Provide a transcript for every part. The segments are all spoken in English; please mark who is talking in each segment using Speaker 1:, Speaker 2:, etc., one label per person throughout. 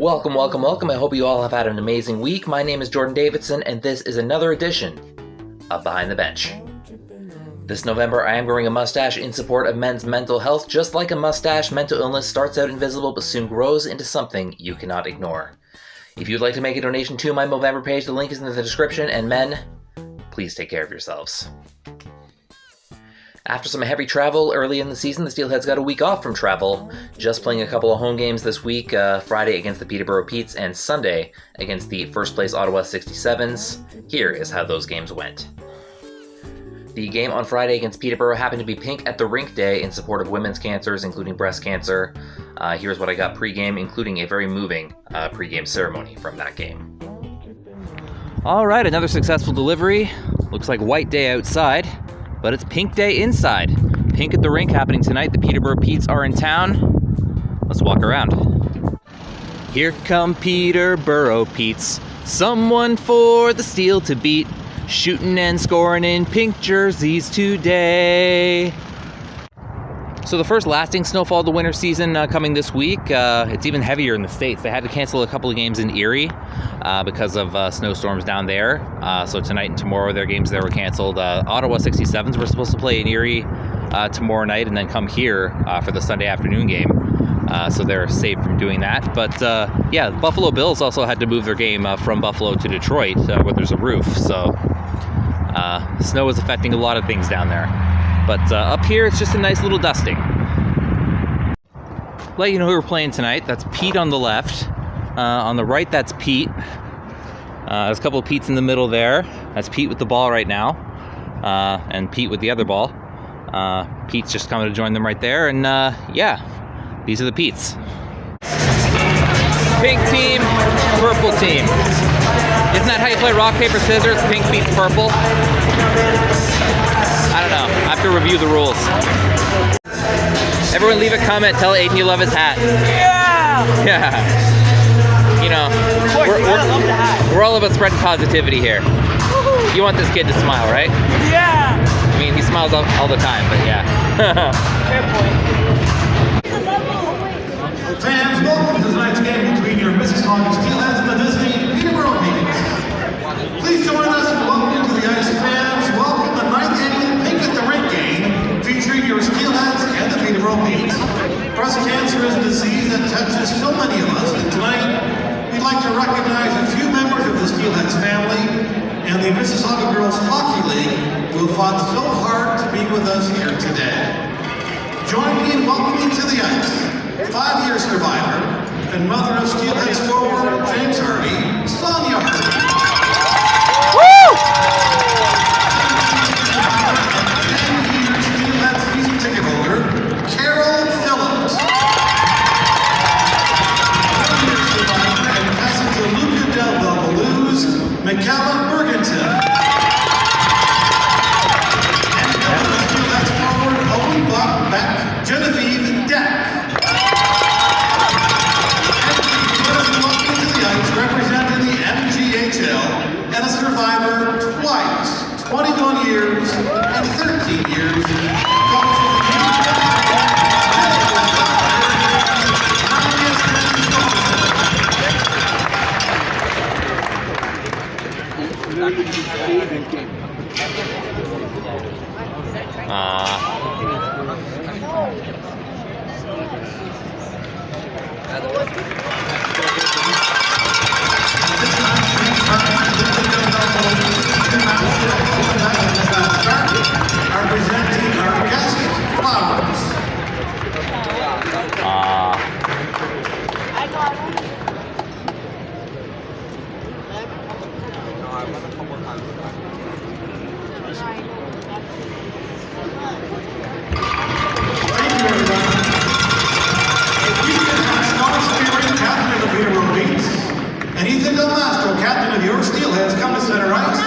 Speaker 1: Welcome, welcome, welcome. I hope you all have had an amazing week. My name is Jordan Davidson, and this is another edition of Behind the Bench. This November, I am growing a mustache in support of men's mental health. Just like a mustache, mental illness starts out invisible but soon grows into something you cannot ignore. If you'd like to make a donation to my Movember page, the link is in the description, and men, please take care of yourselves. After some heavy travel early in the season, the Steelheads got a week off from travel, just playing a couple of home games this week, Friday against the Peterborough Petes and Sunday against the first place Ottawa 67s. Here is how those games went. The game on Friday against Peterborough happened to be Pink at the Rink Day in support of women's cancers, including breast cancer. Here's what I got pre-game, including a very moving pre-game ceremony from that game. All right, another successful delivery. Looks like white day outside, but it's Pink Day inside. Pink at the Rink happening tonight. The Peterborough Petes are in town. Let's walk around. Here come Peterborough Petes, someone for the Steel to beat. Shooting and scoring in pink jerseys today. So the first lasting snowfall of the winter season coming this week. It's even heavier in the States. They had to cancel a couple of games in Erie because of snowstorms down there. So tonight and tomorrow their games there were canceled. Ottawa 67s were supposed to play in Erie tomorrow night and then come here for the Sunday afternoon game. So they're safe from doing that. But yeah, the Buffalo Bills also had to move their game from Buffalo to Detroit where there's a roof. So snow is affecting a lot of things down there. But up here, it's just a nice little dusting. Let you know who we're playing tonight. That's Pete on the left. On the right, that's Pete. There's a couple of Petes in the middle there. That's Pete with the ball right now. And Pete with the other ball. Pete's just coming to join them right there. And yeah, these are the Petes. Pink team, purple team. Isn't that how you play rock, paper, scissors? Pink beats purple? I don't know. I have to review the rules. Everyone leave a comment. Tell Aiden you love his hat. Yeah! Yeah. You know, we're all about spreading positivity here. Woo-hoo. You want this kid to smile, right? Yeah! I mean, he smiles all the time, but yeah. Fair point.
Speaker 2: Fans, welcome to tonight's game between your Mississauga Steelheads and the Disney Peterborough Petes. Please join us in welcoming to the ice fans. Welcome the 9th annual Pink at the Rink game featuring your Steelheads and the Peterborough Petes. Breast cancer is a disease that touches so many of us, and tonight we'd like to recognize a few members of the Steelheads family and the Mississauga Girls Hockey League who have fought so hard to be with us here today. Join me in welcoming to the ice 5-year survivor and mother of Steelheads forward James Hardie, Sonia Hardie. Woo! 10-year Steelheads season ticket holder, Carol Phillips. 1-year survivor and cousin to Luca Del Blues, Michaela Bergenton. And mother of Steelheads forward Owen Buck Beck, Genevieve Deck. Representing the MGHL and a survivor twice, 21 years and 13 years. Are presenting our guest flowers.
Speaker 3: I got them.
Speaker 2: Thank you, everyone. If you can have Scott Spearing, captain of the Peterborough Petes, and Ethan Del Mastro, captain of your Steelheads, come to center ice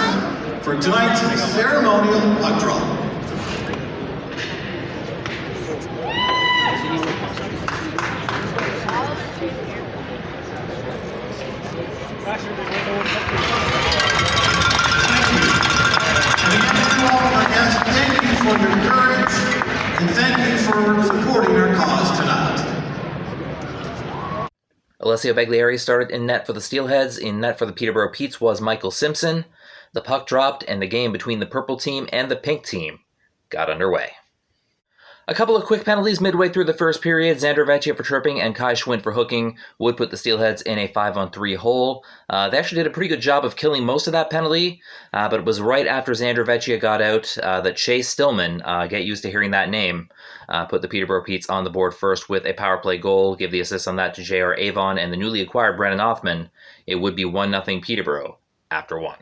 Speaker 2: for tonight's ceremonial puck draw. Thank you for your courage and thank you for supporting our cause tonight.
Speaker 1: Alessio Baglieri started in net for the Steelheads. In net for the Peterborough Petes was Michael Simpson. The puck dropped, and the game between the purple team and the pink team got underway. A couple of quick penalties midway through the first period. Xander Vecchia for tripping and Kai Schwint for hooking would put the Steelheads in a 5-on-3 hole. They actually did a pretty good job of killing most of that penalty, but it was right after Xander Vecchia got out that Chase Stillman, get used to hearing that name, put the Peterborough Petes on the board first with a power play goal, give the assist on that to J.R. Avon and the newly acquired Brennan Hoffman. It would be 1-0 Peterborough after 1.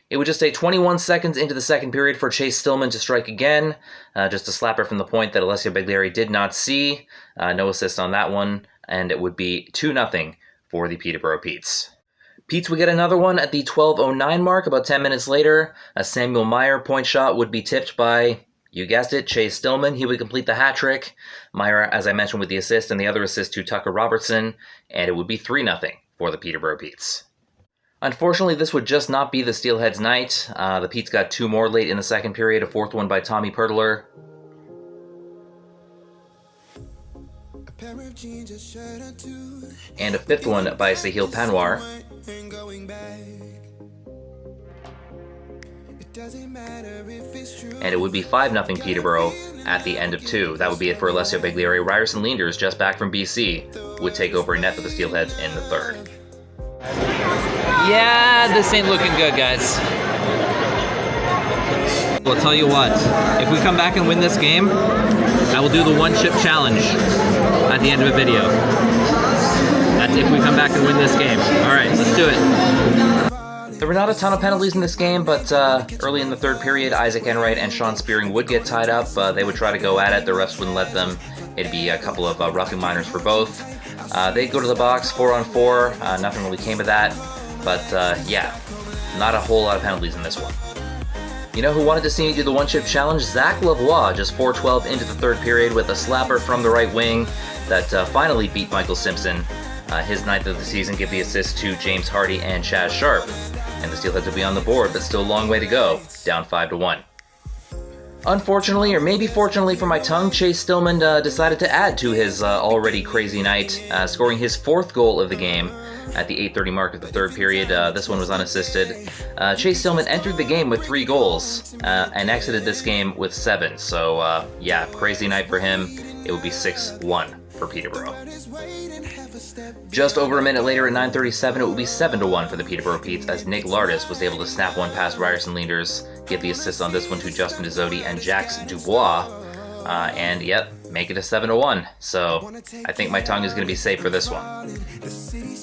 Speaker 1: It would just take 21 seconds into the second period for Chase Stillman to strike again. Just a slapper from the point that Alessio Baglieri did not see. No assist on that one, and it would be 2-0 for the Peterborough Petes. Petes would get another one at the 12:09 mark. About 10 minutes later, a Samuel Meyer point shot would be tipped by, you guessed it, Chase Stillman. He would complete the hat trick. Meyer, as I mentioned, with the assist, and the other assist to Tucker Robertson, and it would be 3-0 for the Peterborough Petes. Unfortunately, this would just not be the Steelheads' night. The Petes got 2 more late in the second period, a 4th one by Tommy Pertler. And a 5th one by Sahil Panwar. And it would be 5-0 Peterborough at the end of 2. That would be it for Alessio Baglieri. Ryerson Leanders, just back from BC, would take over net for the Steelheads in the 3rd. Yeah, this ain't looking good, guys. Well, I'll tell you what, if we come back and win this game, I will do the 1-chip challenge at the end of a video. That's if we come back and win this game. All right, let's do it. There were not a ton of penalties in this game, but early in the 3rd period, Isaac Enright and Sean Spearing would get tied up. They would try to go at it. The refs wouldn't let them. It'd be a couple of roughing minors for both. They'd go to the box 4-on-4. Nothing really came of that. But yeah, not a whole lot of penalties in this one. You know who wanted to see me do the 1-chip challenge? Zach LAVOIE, just 4:12 into the 3rd period with a slapper from the right wing that finally beat Michael Simpson. His 9th of the season, give the assist to James Hardie and Chaz Sharpe. And the Steelheads will be on the board, but still a long way to go, down 5-1. Unfortunately, or maybe fortunately for my tongue, Chase Stillman decided to add to his already crazy night, scoring his 4th goal of the game at the 8:30 mark of the 3rd period. This one was unassisted. Chase Stillman entered the game with 3 goals and exited this game with 7. So yeah, crazy night for him. It would be 6-1 for Peterborough. Just over a minute later at 9:37, it would be 7-1 for the Peterborough Petes as Nick Lardis was able to snap one past Ryerson Leanders, give the assist on this one to Justin Dizzotti and Jax Dubois, and yep, make it a 7-1. So I think my tongue is going to be safe for this one.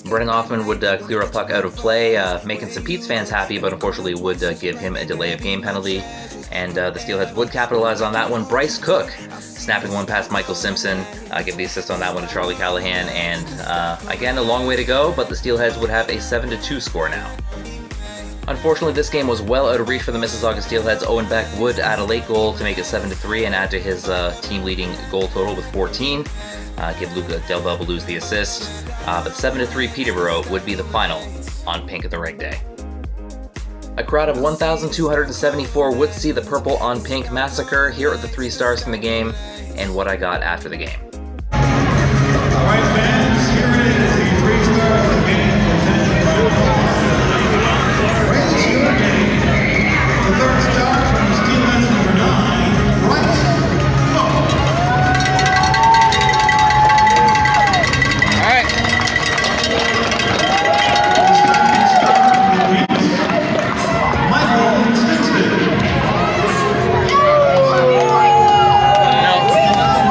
Speaker 1: Brennan Hoffman would clear a puck out of play, making some Petes fans happy, but unfortunately would give him a delay of game penalty, and the Steelheads would capitalize on that one. Bryce Cook snapping one past Michael Simpson, give the assist on that one to Charlie Callahan, and again, a long way to go, but the Steelheads would have a 7-2 score now. Unfortunately, this game was well out of reach for the Mississauga Steelheads. Owen Beck would add a late goal to make it 7-3 and add to his team-leading goal total with 14. Give Luca Del Bello lose the assist, but 7-3 Peterborough would be the final on Pink at the Ring Day. A crowd of 1,274 would see the Purple on Pink massacre. Here are the 3 stars from the game and what I got after the game.
Speaker 2: All right, fans, here it is, the 3 stars of the game. Raise your game. The 3rd star from the Steelheads, number 9, BRICE.
Speaker 1: All right.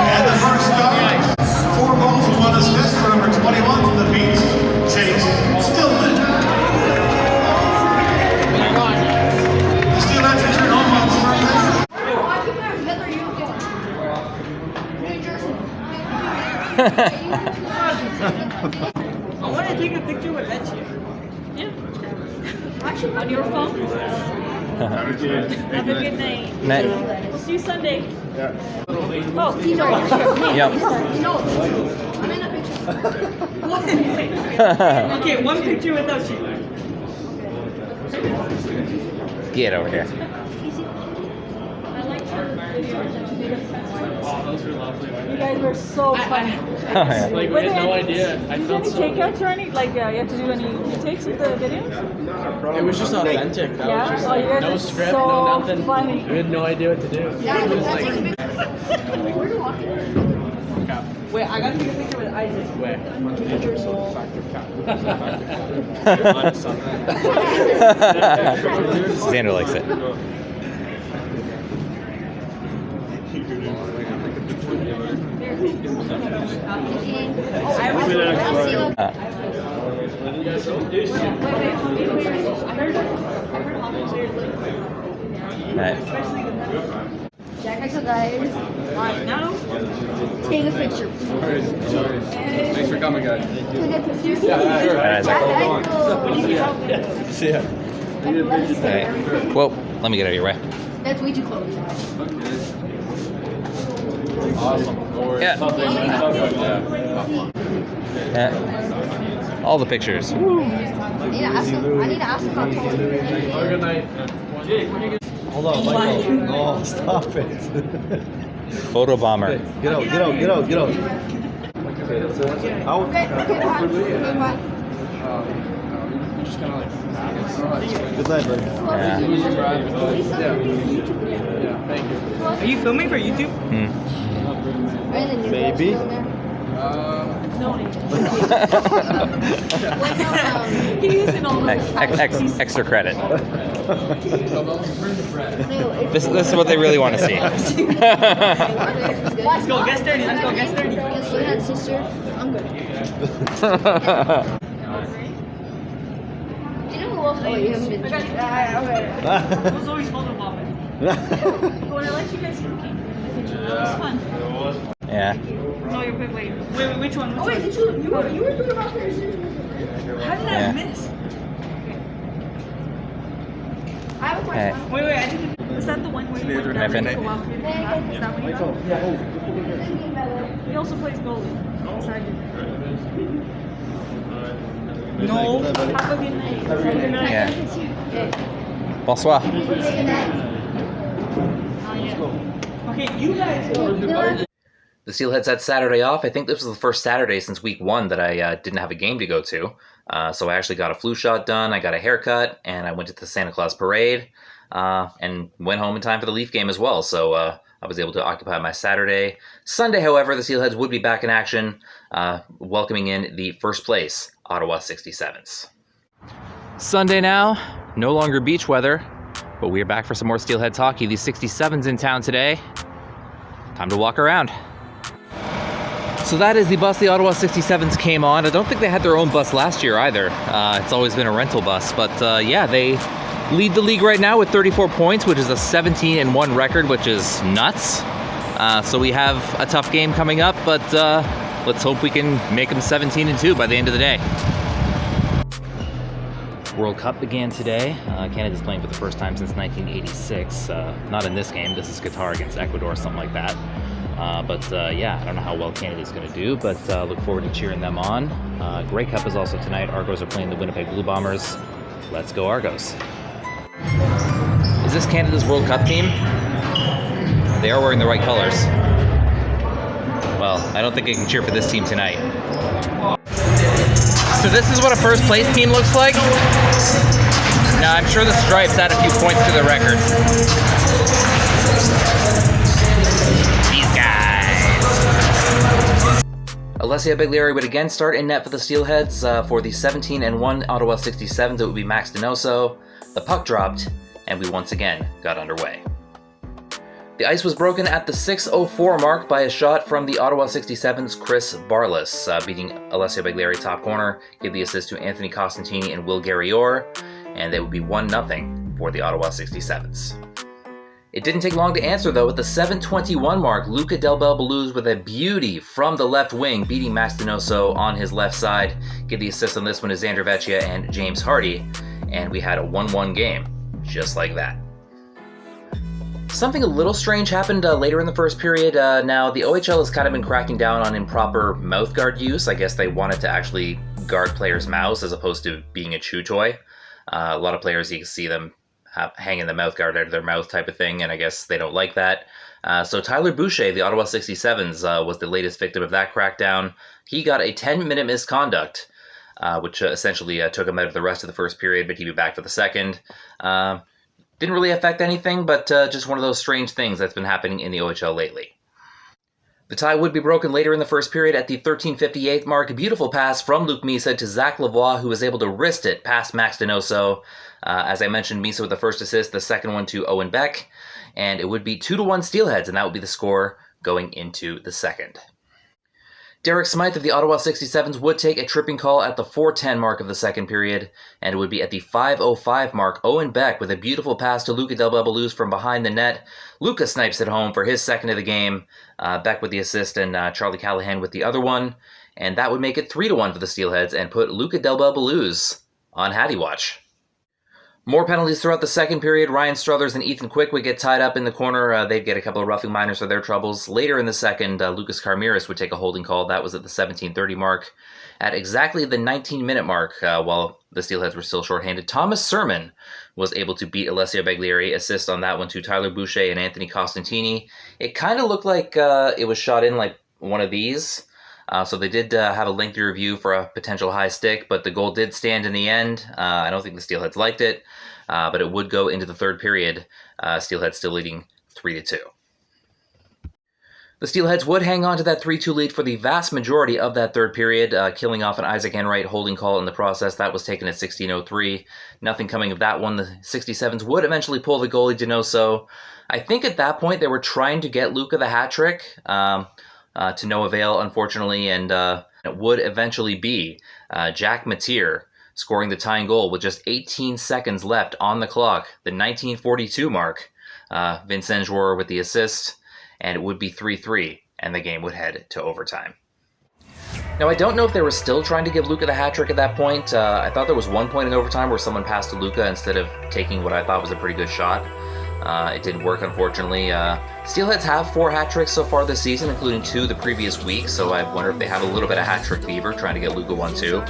Speaker 2: And the 1st star, 4 goals and 1 assist for number 21 from the Petes, Chase Stillman. The Steelheads return home on Sunday.
Speaker 3: I want to take a picture with Vecchia. Yeah. Actually, on your phone. Have a good night.
Speaker 1: Night.
Speaker 3: We'll see you Sunday.
Speaker 4: Yeah.
Speaker 3: Oh, he's already here.
Speaker 1: Yep.
Speaker 3: No, I'm in a picture. Okay, 1 picture without you.
Speaker 1: Get over here.
Speaker 3: I like your video.
Speaker 4: Those were lovely.
Speaker 3: You guys were so funny.
Speaker 4: Like, we had no idea. I
Speaker 3: Did you
Speaker 4: felt
Speaker 3: do
Speaker 4: so.
Speaker 3: any takeouts or any? Like, you had to do any takes with the videos?
Speaker 4: It was just authentic. That
Speaker 3: Yeah?
Speaker 4: was just
Speaker 3: Oh, you guys
Speaker 4: no
Speaker 3: are
Speaker 4: script,
Speaker 3: so
Speaker 4: no nothing.
Speaker 3: funny.
Speaker 4: We had no idea what to do. It was like,
Speaker 3: Wait, I got to take a picture with Isaac.
Speaker 4: where?
Speaker 1: Xander likes it.
Speaker 5: Jack, so guys,
Speaker 3: Alright, now.
Speaker 5: take a picture.
Speaker 6: Thanks for coming, guys.
Speaker 5: Take a picture.
Speaker 1: See ya. Alright. Well, let me get out of your way.
Speaker 5: That's way too close.
Speaker 6: Awesome.
Speaker 1: Yeah. Yeah. All the pictures.
Speaker 5: I need to ask him how tall he is.
Speaker 4: Good night.
Speaker 7: Hold on, Michael. Oh, stop it.
Speaker 1: Photo bomber.
Speaker 7: Get out. Out.
Speaker 5: Okay, bye.
Speaker 4: Just kind of like.
Speaker 7: Good night, buddy.
Speaker 1: Yeah.
Speaker 4: Yeah, thank you.
Speaker 3: Are you filming for YouTube?
Speaker 7: Maybe.
Speaker 3: He's in all those.
Speaker 1: Extra credit. This is what they really want to see.
Speaker 5: Let's
Speaker 3: go, guess 30. Let's go, guess 30.
Speaker 5: Sister, I'm good. Do you know who else? Oh, you haven't been.
Speaker 3: It was always photo bombing. When I let you guys cooking. It was fun.
Speaker 1: Yeah.
Speaker 3: No, you're wait, which one?
Speaker 5: Oh wait, did you were doing rock paper scissors?
Speaker 3: How did I
Speaker 1: Yeah.
Speaker 3: miss?
Speaker 5: I have a question.
Speaker 3: Wait, I didn't. Is that the one where you went down
Speaker 1: Kevin.
Speaker 3: and go out? Is that what you got? He also plays goalie. Beside you. No. Have a good night. Have a good night.
Speaker 1: Yeah. Bonsoir.
Speaker 3: Okay, you guys go.
Speaker 1: The Steelheads had Saturday off. I think this was the first Saturday since week 1 that I didn't have a game to go to. So I actually got a flu shot done, I got a haircut, and I went to the Santa Claus parade, and went home in time for the Leaf game as well. So I was able to occupy my Saturday. Sunday, however, the Steelheads would be back in action, welcoming in the first place Ottawa 67s. Sunday now, no longer beach weather, but we're back for some more Steelheads hockey. These 67s in town today. Time to walk around. So that is the bus the Ottawa 67s came on. I don't think they had their own bus last year either. It's always been a rental bus. But yeah, they lead the league right now with 34 points, which is a 17-1 record, which is nuts. So we have a tough game coming up, but let's hope we can make them 17-2 by the end of the day. World Cup began today. Canada's playing for the first time since 1986. Not in this game. This is Qatar against Ecuador, something like that. But yeah, I don't know how well Canada's going to do, but look forward to cheering them on. Grey Cup is also tonight. Argos are playing the Winnipeg Blue Bombers. Let's go Argos. Is this Canada's World Cup team? They are wearing the right colors. Well, I don't think I can cheer for this team tonight. So this is what a first place team looks like. Now I'm sure the stripes add a few points to the record. These guys. Alessia Biglieri would again start in net for the Steelheads. For the 17-1 Ottawa 67s, it would be Max Donoso. The puck dropped, and we once again got underway. The ice was broken at the 6:04 mark by a shot from the Ottawa 67's Chris Barlas, beating Alessia Biglieri top corner, gave the assist to Anthony Costantini and Will Garrior, and they would be 1-0 for the Ottawa 67s. It didn't take long to answer though. At the 7:21 mark, Luca Del Belbaluz with a beauty from the left wing, beating Max Donoso on his left side, gave the assist on this one to Xander Vecchia and James Hardie, and we had a 1-1 game, just like that. Something a little strange happened later in the first period. Now, the OHL has kind of been cracking down on improper mouthguard use. I guess they wanted to actually guard players' mouths as opposed to being a chew toy. A lot of players, you can see them hanging the mouthguard out of their mouth type of thing, and I guess they don't like that. So Tyler Boucher, the Ottawa 67s, was the latest victim of that crackdown. He got a 10-minute misconduct, which essentially took him out of the rest of the first period, but he'd be back for the second. Didn't really affect anything, but just one of those strange things that's been happening in the OHL lately. The tie would be broken later in the first period at the 13:58 mark. A beautiful pass from Luc Misa to Zach LAVOIE, who was able to wrist it past Max Donoso. As I mentioned, Misa with the first assist, the second one to Owen Beck. And it would be 2-1 Steelheads, and that would be the score going into the second. Derek Smythe of the Ottawa 67s would take a tripping call at the 4:10 mark of the second period, and it would be at the 5:05 mark. Owen Beck with a beautiful pass to Luca Del Babaluz from behind the net. Luca snipes it home for his second of the game. Beck with the assist and Charlie Callahan with the other one, and that would make it 3-1 for the Steelheads and put Luca Del Babaluz on HARDIE watch. More penalties throughout the second period. Ryan Struthers and Ethan Quick would get tied up in the corner. They'd get a couple of roughing minors for their troubles. Later in the second, Lucas Carmiris would take a holding call. That was at the 17:30 mark. At exactly the 19-minute mark, while the Steelheads were still shorthanded, Thomas SIRMAN was able to beat Alessio Baglieri. Assist on that one to Tyler Boucher and Anthony Costantini. It kind of looked like it was shot in like one of these. So they did have a lengthy review for a potential high stick, but the goal did stand in the end. I don't think the Steelheads liked it, but it would go into the third period. Steelheads still leading 3-2. The Steelheads would hang on to that 3-2 lead for the vast majority of that third period, killing off an Isaac Enright holding call in the process. That was taken at 16:03. Nothing coming of that one. The 67s would eventually pull the goalie Donoso. I think at that point they were trying to get Luca the hat trick. To no avail, unfortunately, and it would eventually be Jack Mateer scoring the tying goal with just 18 seconds left on the clock, the 19:42 mark. Vincent Jouer with the assist, and it would be 3-3, and the game would head to overtime. Now, I don't know if they were still trying to give Luca the hat trick at that point. I thought there was one point in overtime where someone passed to Luca instead of taking what I thought was a pretty good shot. It didn't work, unfortunately. Steelheads have 4 hat tricks so far this season, including 2 the previous week, so I wonder if they have a little bit of hat trick fever, trying to get Luca one too.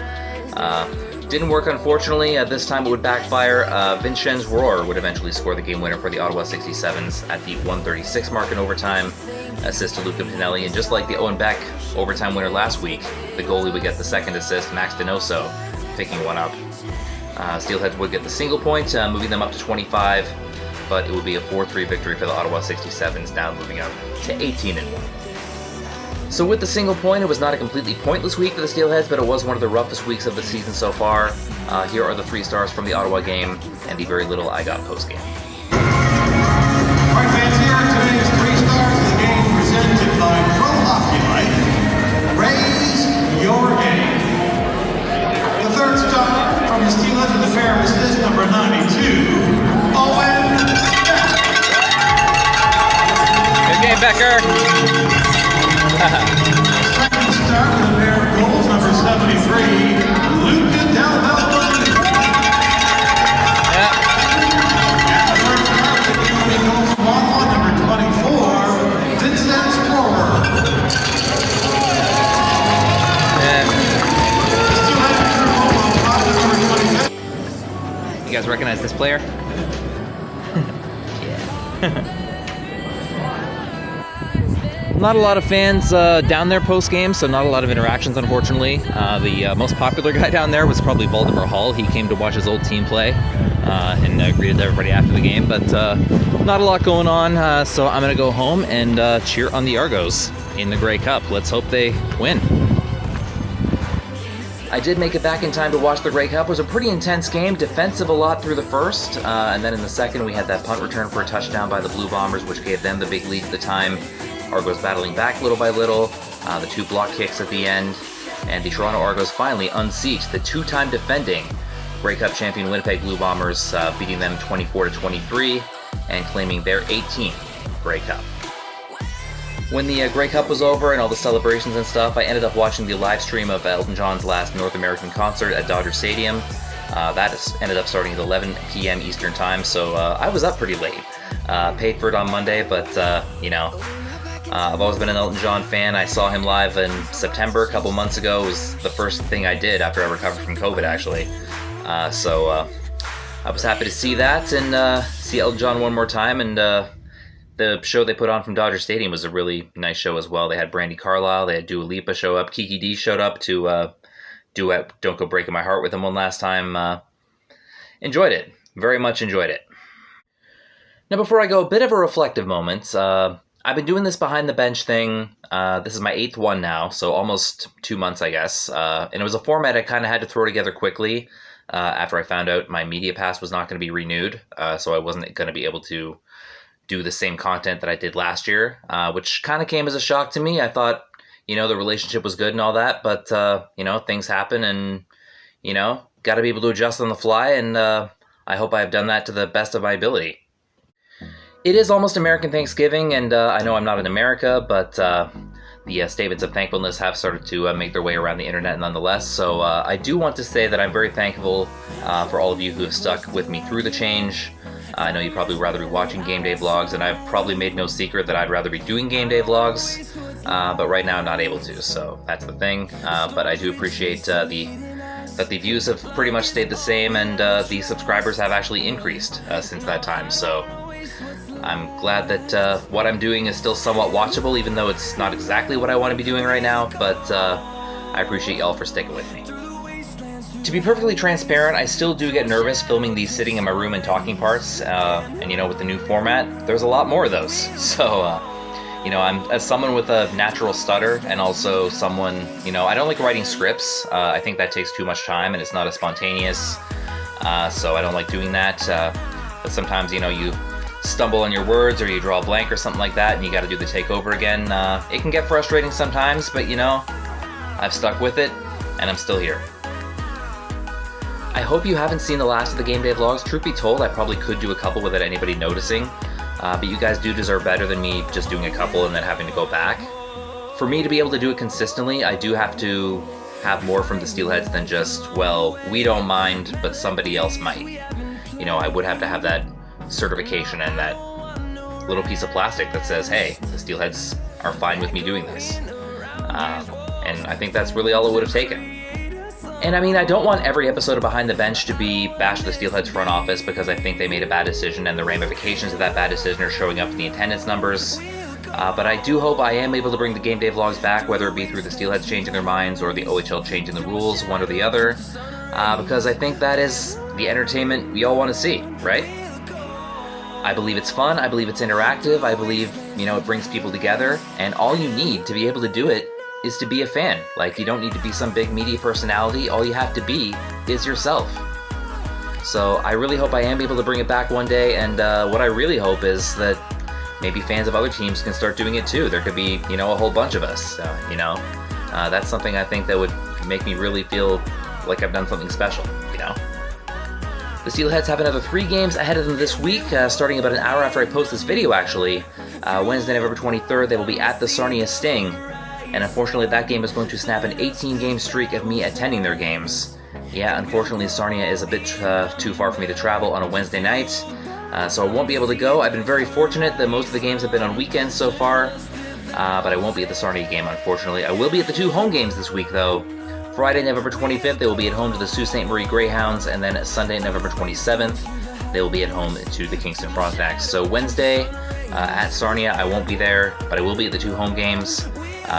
Speaker 1: Didn't work, unfortunately. This time it would backfire. Vincenz Rohr would eventually score the game winner for the Ottawa 67s at the 1:36 mark in overtime. Assist to Luca Pinelli, and just like the Owen Beck overtime winner last week, the goalie would get the second assist, Max Donoso picking one up. Steelheads would get the single point, moving them up to 25. But it would be a 4-3 victory for the Ottawa 67s, now moving up to 18-1. So with the single point, it was not a completely pointless week for the Steelheads, but it was one of the roughest weeks of the season so far. Here are the 3 stars from the Ottawa game and the very little I got post-game.
Speaker 2: All right, fans, here are today's 3 stars of the game presented by Pro Hockey Life. Raise your game. The 3rd star from the Steelheads with a fair of assist, number 92, Owen Beck.
Speaker 1: Good game, Becker.
Speaker 2: Second star with a pair of goals, number 73, Luca Del Babaluz.
Speaker 1: Yeah.
Speaker 2: And the third star with a pair of goals from Ottawa, number 24, Vincent Jouer.
Speaker 1: You guys recognize this player? Not a lot of fans down there post-game, so not a lot of interactions, unfortunately. The most popular guy down there was probably Valdemar Hall. He came to watch his old team play and greeted everybody after the game, but not a lot going on, so I'm going to go home and cheer on the Argos in the Grey Cup. Let's hope they win. I did make it back in time to watch the Grey Cup. It was a pretty intense game, defensive a lot through the first, and then in the second we had that punt return for a touchdown by the Blue Bombers, which gave them the big lead at the time. Argos battling back little by little, the 2 block kicks at the end, and the Toronto Argos finally unseat the 2-time defending Grey Cup champion Winnipeg Blue Bombers, beating them 24-23 and claiming their 18th Grey Cup. When the Grey Cup was over and all the celebrations and stuff, I ended up watching the live stream of Elton John's last North American concert at Dodger Stadium. That ended up starting at 11 p.m. Eastern Time, so I was up pretty late. Paid for it on Monday, but you know, I've always been an Elton John fan. I saw him live in September a couple months ago. It was the first thing I did after I recovered from COVID, actually. So I was happy to see that and see Elton John one more time and the show they put on from Dodger Stadium was a really nice show as well. They had Brandi Carlile, they had Dua Lipa show up, Kiki D showed up to duet Don't Go Breaking My Heart with him one last time. Enjoyed it. Very much enjoyed it. Now before I go, a bit of a reflective moment. I've been doing this behind the bench thing. This is my 8th one now, so almost 2 months, I guess. And it was a format I kind of had to throw together quickly after I found out my media pass was not going to be renewed. So I wasn't going to be able to do the same content that I did last year, which kind of came as a shock to me. I thought, the relationship was good and all that, but, things happen and, got to be able to adjust on the fly, and I hope I have done that to the best of my ability. It is almost American Thanksgiving, and I know I'm not in America, but the statements of thankfulness have started to make their way around the internet nonetheless, so I do want to say that I'm very thankful for all of you who have stuck with me through the change. I know you'd probably rather be watching game day vlogs, and I've probably made no secret that I'd rather be doing game day vlogs, but right now I'm not able to, so that's the thing. But I do appreciate that the views have pretty much stayed the same, and the subscribers have actually increased since that time, so I'm glad that what I'm doing is still somewhat watchable, even though it's not exactly what I want to be doing right now, but I appreciate y'all for sticking with me. To be perfectly transparent, I still do get nervous filming these sitting in my room and talking parts, and with the new format, there's a lot more of those. So, I'm as someone with a natural stutter, and also someone, I don't like writing scripts. I think that takes too much time, and it's not as spontaneous, so I don't like doing that. But sometimes, you stumble on your words, or you draw a blank or something like that, and you got to do the take over again. It can get frustrating sometimes, but I've stuck with it, and I'm still here. I hope you haven't seen the last of the game day vlogs. Truth be told, I probably could do a couple without anybody noticing, but you guys do deserve better than me just doing a couple and then having to go back. For me to be able to do it consistently, I do have to have more from the Steelheads than just, well, we don't mind, but somebody else might. I would have to have that certification and that little piece of plastic that says, hey, the Steelheads are fine with me doing this. And I think that's really all it would have taken. And I don't want every episode of Behind the Bench to be bash the Steelheads front office because I think they made a bad decision and the ramifications of that bad decision are showing up in the attendance numbers. But I do hope I am able to bring the game day vlogs back, whether it be through the Steelheads changing their minds or the OHL changing the rules, one or the other, because I think that is the entertainment we all want to see, right? I believe it's fun, I believe it's interactive, I believe, it brings people together, and all you need to be able to do it is to be a fan. Like, you don't need to be some big media personality, all you have to be is yourself. So I really hope I am able to bring it back one day, and what I really hope is that maybe fans of other teams can start doing it too. There could be, a whole bunch of us, that's something I think that would make me really feel like I've done something special, The Steelheads have another 3 games ahead of them this week, starting about an hour after I post this video, actually. Wednesday, November 23rd, they will be at the Sarnia Sting, and unfortunately that game is going to snap an 18-game streak of me attending their games. Yeah, unfortunately Sarnia is a bit too far for me to travel on a Wednesday night, so I won't be able to go. I've been very fortunate that most of the games have been on weekends so far, but I won't be at the Sarnia game, unfortunately. I will be at the 2 home games this week, though. Friday, November 25th, they will be at home to the Sault Ste. Marie Greyhounds, and then Sunday, November 27th, they will be at home to the Kingston Frontenacs. So Wednesday at Sarnia, I won't be there, but I will be at the 2 home games.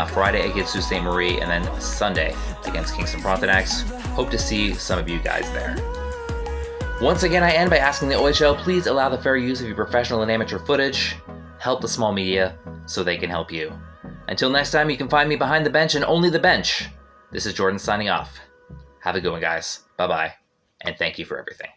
Speaker 1: Friday against Sault Ste. Marie, and then Sunday against Kingston Frontenacs. Hope to see some of you guys there. Once again, I end by asking the OHL, please allow the fair use of your professional and amateur footage. Help the small media so they can help you. Until next time, you can find me behind the bench and only the bench. This is Jordan signing off. Have a good one, guys. Bye-bye, and thank you for everything.